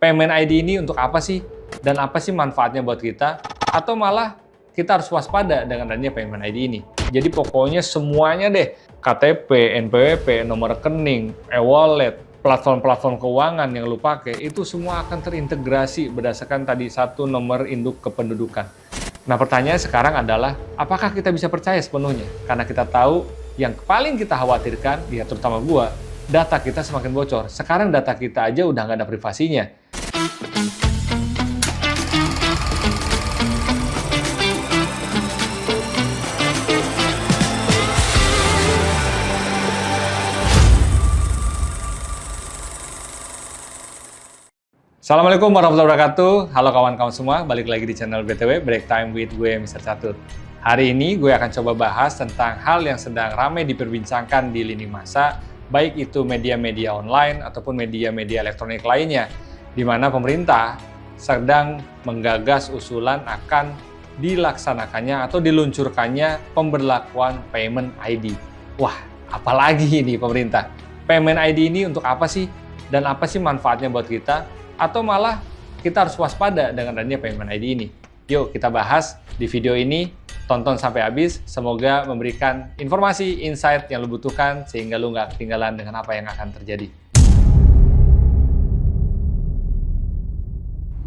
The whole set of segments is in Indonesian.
Payment ID ini untuk apa sih? Dan apa sih manfaatnya buat kita? Atau malah kita harus waspada dengan adanya Payment ID ini. Jadi pokoknya semuanya deh, KTP, NPWP, nomor rekening, e-wallet, platform-platform keuangan yang lu pakai, itu semua akan terintegrasi berdasarkan tadi satu nomor induk kependudukan. Nah pertanyaan sekarang adalah, apakah kita bisa percaya sepenuhnya? Karena kita tahu yang paling kita khawatirkan, ya terutama gua, data kita semakin bocor. Sekarang data kita aja udah nggak ada privasinya. Assalamualaikum warahmatullahi wabarakatuh. Halo kawan-kawan semua, balik lagi di channel BTW Break Time with gue Mr. Catur. Hari ini gue akan coba bahas tentang hal yang sedang ramai diperbincangkan di lini masa, baik itu media-media online ataupun media-media elektronik lainnya, di mana pemerintah sedang menggagas usulan akan dilaksanakannya atau diluncurkannya pemberlakuan Payment ID. Wah, apalagi ini pemerintah? Payment ID ini untuk apa sih? Dan apa sih manfaatnya buat kita? Atau malah kita harus waspada dengan adanya Payment ID ini. Yuk kita bahas di video ini, tonton sampai habis, semoga memberikan informasi, insight yang lo butuhkan sehingga lo nggak ketinggalan dengan apa yang akan terjadi.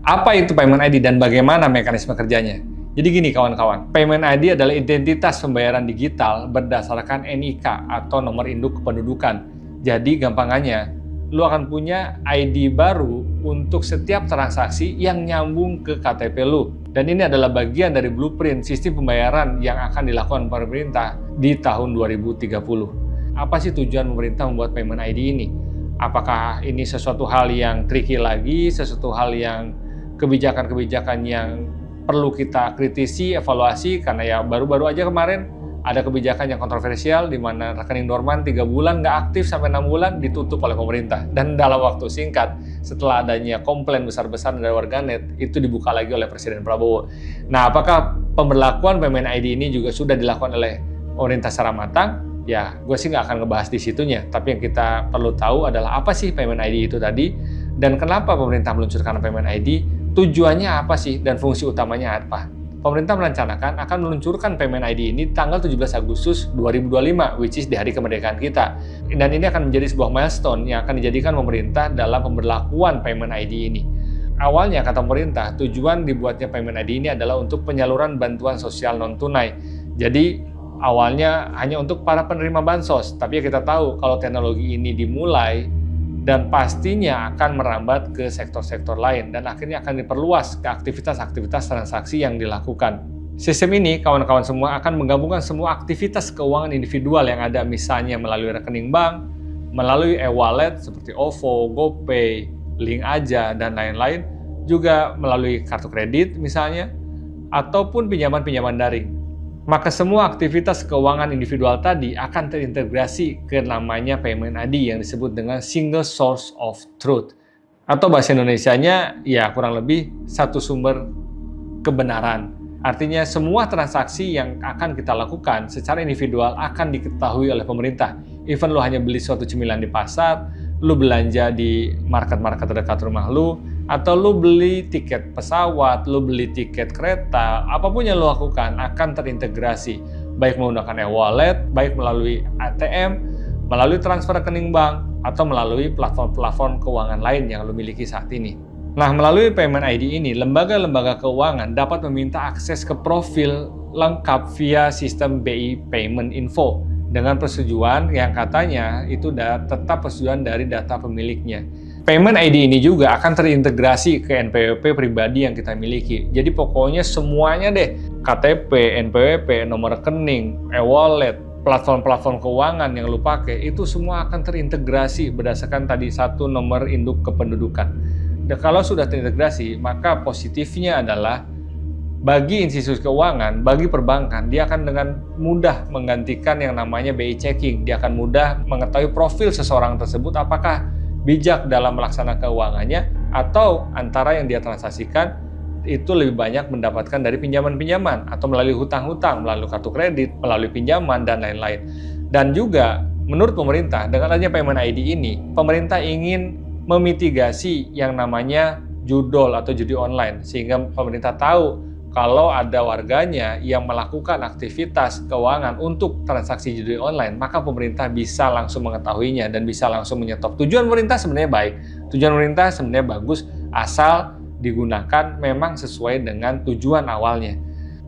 Apa itu Payment ID dan bagaimana mekanisme kerjanya? Jadi gini kawan-kawan, Payment ID adalah identitas pembayaran digital berdasarkan NIK atau nomor induk kependudukan. Jadi gampangannya, lu akan punya ID baru untuk setiap transaksi yang nyambung ke KTP lu. Dan ini adalah bagian dari blueprint sistem pembayaran yang akan dilakukan pemerintah di tahun 2030. Apa sih tujuan pemerintah membuat Payment ID ini? Apakah ini sesuatu hal yang tricky lagi, sesuatu hal yang kebijakan-kebijakan yang perlu kita kritisi, evaluasi, karena ya baru-baru aja kemarin ada kebijakan yang kontroversial di mana rekening dorman 3 bulan nggak aktif sampai 6 bulan ditutup oleh pemerintah. Dan dalam waktu singkat, setelah adanya komplain besar-besaran dari warganet, itu dibuka lagi oleh Presiden Prabowo. Nah, apakah pemberlakuan Payment ID ini juga sudah dilakukan oleh pemerintah secara matang? Ya, gue sih nggak akan ngebahas di situnya. Tapi yang kita perlu tahu adalah apa sih Payment ID itu tadi, dan kenapa pemerintah meluncurkan Payment ID, tujuannya apa sih, dan fungsi utamanya apa? Pemerintah merencanakan akan meluncurkan Payment ID ini tanggal 17 Agustus 2025, which is di hari kemerdekaan kita. Dan ini akan menjadi sebuah milestone yang akan dijadikan pemerintah dalam pemberlakuan Payment ID ini. Awalnya, kata pemerintah, tujuan dibuatnya Payment ID ini adalah untuk penyaluran bantuan sosial non-tunai. Jadi, awalnya hanya untuk para penerima bansos. Tapi ya kita tahu, kalau teknologi ini dimulai, dan pastinya akan merambat ke sektor-sektor lain dan akhirnya akan diperluas ke aktivitas-aktivitas transaksi yang dilakukan. Sistem ini, kawan-kawan semua, akan menggabungkan semua aktivitas keuangan individual yang ada, misalnya melalui rekening bank, melalui e-wallet seperti OVO, GoPay, Link Aja, dan lain-lain, juga melalui kartu kredit misalnya, ataupun pinjaman-pinjaman daring. Maka semua aktivitas keuangan individual tadi akan terintegrasi ke namanya Payment ID yang disebut dengan Single Source of Truth. Atau bahasa Indonesianya, ya kurang lebih satu sumber kebenaran. Artinya semua transaksi yang akan kita lakukan secara individual akan diketahui oleh pemerintah. Even lo hanya beli suatu cemilan di pasar, lo belanja di market-market terdekat rumah lo, atau lo beli tiket pesawat, lo beli tiket kereta, apapun yang lo lakukan akan terintegrasi, baik menggunakan e-wallet, baik melalui ATM, melalui transfer rekening bank, atau melalui platform-platform keuangan lain yang lo miliki saat ini. Nah, melalui Payment ID ini, lembaga-lembaga keuangan dapat meminta akses ke profil lengkap via sistem BI Payment Info dengan persetujuan yang katanya itu tetap persetujuan dari data pemiliknya. Payment ID ini juga akan terintegrasi ke NPWP pribadi yang kita miliki. Jadi pokoknya semuanya deh, KTP, NPWP, nomor rekening, e-wallet, platform-platform keuangan yang lu pakai, itu semua akan terintegrasi berdasarkan tadi satu nomor induk kependudukan. Dan kalau sudah terintegrasi, maka positifnya adalah bagi institusi keuangan, bagi perbankan, dia akan dengan mudah menggantikan yang namanya BI checking. Dia akan mudah mengetahui profil seseorang tersebut apakah bijak dalam melaksanakan keuangannya, atau antara yang dia transaksikan itu lebih banyak mendapatkan dari pinjaman-pinjaman atau melalui hutang-hutang, melalui kartu kredit, melalui pinjaman, dan lain-lain. Dan juga menurut pemerintah, dengan adanya Payment ID ini, pemerintah ingin memitigasi yang namanya judol atau judi online, sehingga pemerintah tahu kalau ada warganya yang melakukan aktivitas keuangan untuk transaksi judi online, maka pemerintah bisa langsung mengetahuinya dan bisa langsung menyetop. Tujuan pemerintah sebenarnya baik, tujuan pemerintah sebenarnya bagus, asal digunakan memang sesuai dengan tujuan awalnya.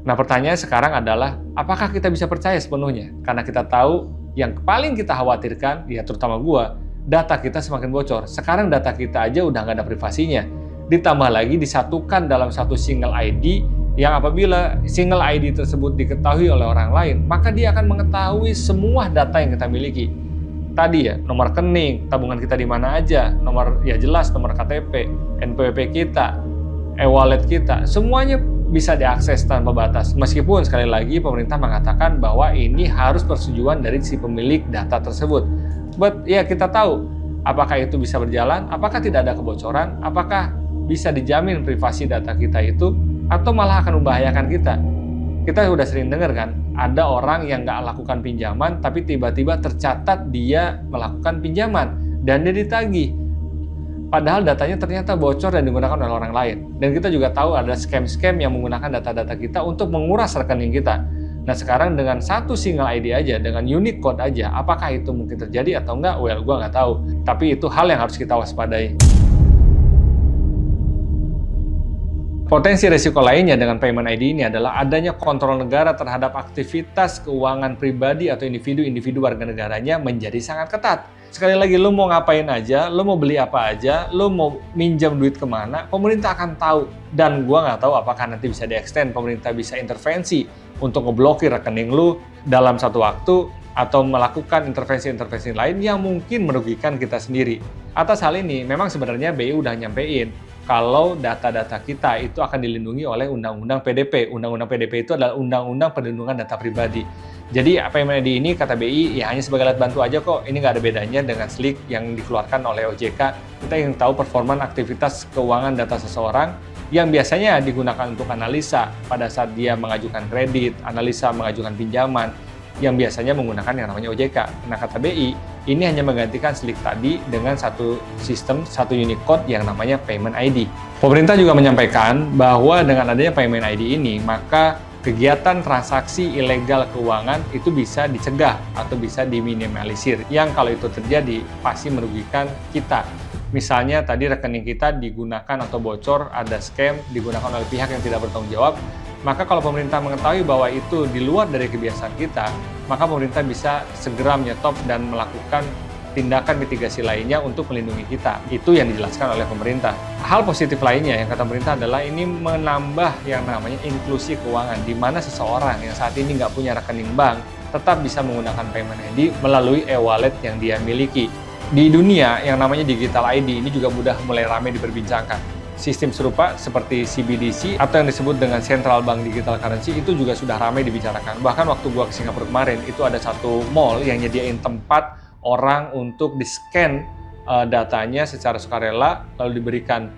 Nah, pertanyaan sekarang adalah, apakah kita bisa percaya sepenuhnya? Karena kita tahu yang paling kita khawatirkan, ya terutama gua, data kita semakin bocor. Sekarang data kita aja udah nggak ada privasinya. Ditambah lagi disatukan dalam satu single ID, yang apabila single ID tersebut diketahui oleh orang lain, maka dia akan mengetahui semua data yang kita miliki. Tadi ya, nomor rekening, tabungan kita di mana aja, nomor ya jelas nomor KTP, NPWP kita, e-wallet kita, semuanya bisa diakses tanpa batas. Meskipun sekali lagi pemerintah mengatakan bahwa ini harus persetujuan dari si pemilik data tersebut. But ya kita tahu, apakah itu bisa berjalan, apakah tidak ada kebocoran, apakah bisa dijamin privasi data kita itu, atau malah akan membahayakan kita. Kita sudah sering dengar kan, ada orang yang nggak lakukan pinjaman, tapi tiba-tiba tercatat dia melakukan pinjaman, dan dia ditagih. Padahal datanya ternyata bocor dan digunakan oleh orang lain. Dan kita juga tahu ada scam-scam yang menggunakan data-data kita untuk menguras rekening kita. Nah sekarang dengan satu single ID aja, dengan unique code aja, apakah itu mungkin terjadi atau enggak? Well, gue nggak tahu. Tapi itu hal yang harus kita waspadai. Potensi risiko lainnya dengan Payment ID ini adalah adanya kontrol negara terhadap aktivitas keuangan pribadi atau individu-individu warga negaranya menjadi sangat ketat. Sekali lagi, lo mau ngapain aja, lo mau beli apa aja, lo mau minjam duit kemana, pemerintah akan tahu. Dan gua nggak tahu apakah nanti bisa di-extend, pemerintah bisa intervensi untuk ngeblokir rekening lo dalam satu waktu, atau melakukan intervensi-intervensi lain yang mungkin merugikan kita sendiri. Atas hal ini, memang sebenarnya BI udah nyampein kalau data-data kita itu akan dilindungi oleh Undang-Undang PDP. Undang-Undang PDP itu adalah Undang-Undang Perlindungan Data Pribadi. Jadi Payment ID ini kata BI ya hanya sebagai alat bantu aja kok. Ini nggak ada bedanya dengan SLIK yang dikeluarkan oleh OJK. Kita ingin tahu performa aktivitas keuangan data seseorang yang biasanya digunakan untuk analisa pada saat dia mengajukan kredit, analisa mengajukan pinjaman, yang biasanya menggunakan yang namanya OJK. Nah kata BI, ini hanya menggantikan SLIK tadi dengan satu sistem, satu unique code yang namanya Payment ID. Pemerintah juga menyampaikan bahwa dengan adanya Payment ID ini, maka kegiatan transaksi ilegal keuangan itu bisa dicegah atau bisa diminimalisir. Yang kalau itu terjadi, pasti merugikan kita. Misalnya tadi rekening kita digunakan atau bocor, ada scam, digunakan oleh pihak yang tidak bertanggung jawab, maka kalau pemerintah mengetahui bahwa itu di luar dari kebiasaan kita, maka pemerintah bisa segera menyetop dan melakukan tindakan mitigasi lainnya untuk melindungi kita. Itu yang dijelaskan oleh pemerintah. Hal positif lainnya yang kata pemerintah adalah ini menambah yang namanya inklusi keuangan, di mana seseorang yang saat ini nggak punya rekening bank tetap bisa menggunakan Payment ID melalui e-wallet yang dia miliki. Di dunia yang namanya Digital ID ini juga sudah mulai ramai diperbincangkan. Sistem serupa seperti CBDC atau yang disebut dengan Central Bank Digital Currency itu juga sudah ramai dibicarakan. Bahkan waktu gua ke Singapura kemarin, itu ada satu mall yang nyediain tempat orang untuk di-scan datanya secara sukarela, lalu diberikan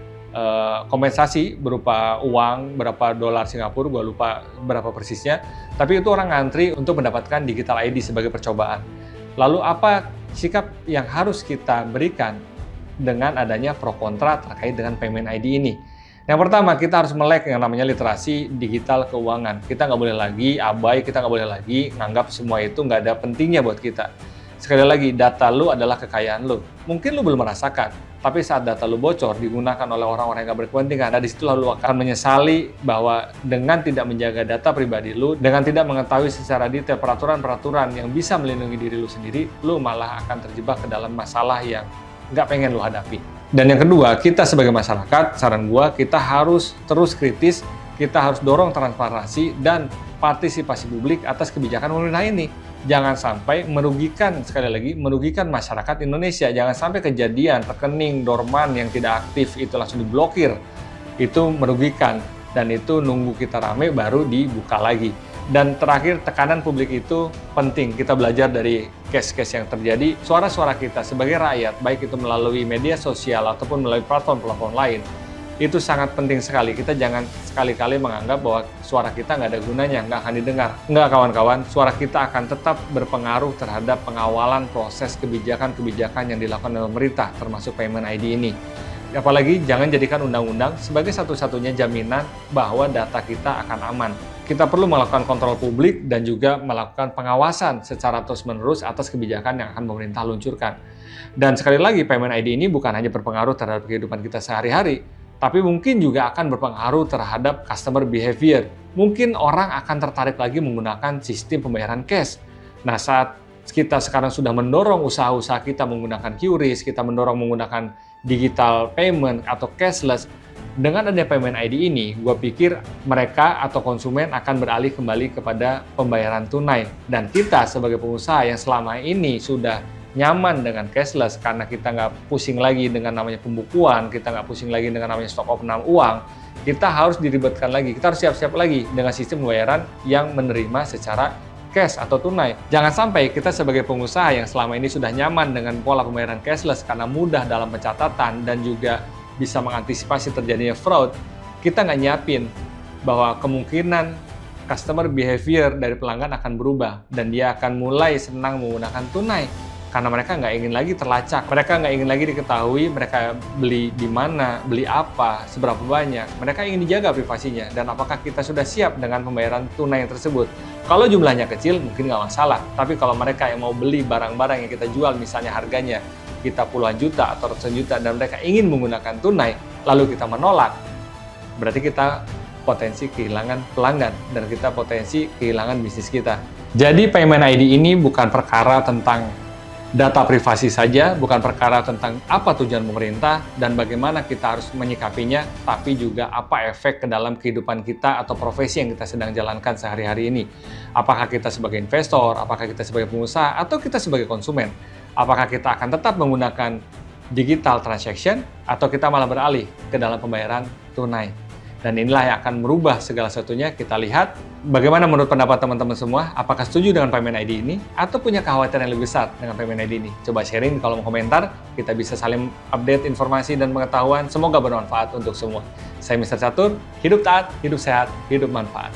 kompensasi berupa uang berapa dolar Singapura, gua lupa berapa persisnya. Tapi itu orang ngantri untuk mendapatkan Digital ID sebagai percobaan. Lalu apa sikap yang harus kita berikan dengan adanya pro kontra terkait dengan Payment ID ini? Yang pertama, kita harus melek yang namanya literasi digital keuangan. Kita nggak boleh lagi abai, kita nggak boleh lagi nganggap semua itu nggak ada pentingnya buat kita. Sekali lagi, data lu adalah kekayaan lu. Mungkin lu belum merasakan, tapi saat data lu bocor, digunakan oleh orang-orang yang nggak berkepentingan, dan disitulah lu akan menyesali bahwa dengan tidak menjaga data pribadi lu, dengan tidak mengetahui secara detail peraturan-peraturan yang bisa melindungi diri lu sendiri, lu malah akan terjebak ke dalam masalah yang nggak pengen lu hadapi. Dan yang kedua, kita sebagai masyarakat, saran gua, kita harus terus kritis, kita harus dorong transparansi dan partisipasi publik atas kebijakan pemerintah ini. Jangan sampai merugikan, sekali lagi, merugikan masyarakat Indonesia. Jangan sampai kejadian rekening dorman yang tidak aktif itu langsung diblokir. Itu merugikan, dan itu nunggu kita rame baru dibuka lagi. Dan terakhir, tekanan publik itu penting. Kita belajar dari case-case yang terjadi. Suara-suara kita sebagai rakyat, baik itu melalui media sosial ataupun melalui platform-platform lain, Itu sangat penting sekali. Kita jangan sekali-kali menganggap bahwa suara kita nggak ada gunanya, nggak akan didengar. Nggak, kawan-kawan, suara kita akan tetap berpengaruh terhadap pengawalan proses kebijakan-kebijakan yang dilakukan oleh pemerintah, termasuk Payment ID ini. Apalagi jangan jadikan undang-undang sebagai satu-satunya jaminan bahwa data kita akan aman. Kita perlu melakukan kontrol publik dan juga melakukan pengawasan secara terus-menerus atas kebijakan yang akan pemerintah luncurkan. Dan sekali lagi, Payment ID ini bukan hanya berpengaruh terhadap kehidupan kita sehari-hari, tapi mungkin juga akan berpengaruh terhadap customer behavior. Mungkin orang akan tertarik lagi menggunakan sistem pembayaran cash. Nah, saat kita sekarang sudah mendorong usaha-usaha kita menggunakan QRIS, kita mendorong menggunakan digital payment atau cashless, dengan adanya Payment ID ini, gue pikir mereka atau konsumen akan beralih kembali kepada pembayaran tunai. Dan kita sebagai pengusaha yang selama ini sudah nyaman dengan cashless karena kita nggak pusing lagi dengan namanya pembukuan, kita nggak pusing lagi dengan namanya stok opening uang, kita harus diribetkan lagi, kita harus siap-siap lagi dengan sistem pembayaran yang menerima secara cash atau tunai. Jangan sampai kita sebagai pengusaha yang selama ini sudah nyaman dengan pola pembayaran cashless karena mudah dalam pencatatan dan juga bisa mengantisipasi terjadinya fraud, kita nggak nyiapin bahwa kemungkinan customer behavior dari pelanggan akan berubah dan dia akan mulai senang menggunakan tunai. Karena mereka nggak ingin lagi terlacak, mereka nggak ingin lagi diketahui mereka beli di mana, beli apa, seberapa banyak. Mereka ingin dijaga privasinya, dan apakah kita sudah siap dengan pembayaran tunai tersebut? Kalau jumlahnya kecil, mungkin nggak masalah. Tapi kalau mereka yang mau beli barang-barang yang kita jual, misalnya harganya kita puluhan juta atau ratusan juta, dan mereka ingin menggunakan tunai, lalu kita menolak, berarti kita potensi kehilangan pelanggan, dan kita potensi kehilangan bisnis kita. Jadi Payment ID ini bukan perkara tentang data privasi saja, bukan perkara tentang apa tujuan pemerintah dan bagaimana kita harus menyikapinya, tapi juga apa efek ke dalam kehidupan kita atau profesi yang kita sedang jalankan sehari-hari ini. Apakah kita sebagai investor, apakah kita sebagai pengusaha, atau kita sebagai konsumen? Apakah kita akan tetap menggunakan digital transaction, atau kita malah beralih ke dalam pembayaran tunai? Dan inilah yang akan merubah segala sesuatunya. Kita lihat bagaimana menurut pendapat teman-teman semua. Apakah setuju dengan Payment ID ini atau punya kekhawatiran yang lebih besar dengan Payment ID ini? Coba sharing di kolom komentar. Kita bisa saling update informasi dan pengetahuan. Semoga bermanfaat untuk semua. Saya Mr. Catur. Hidup taat, hidup sehat, hidup manfaat.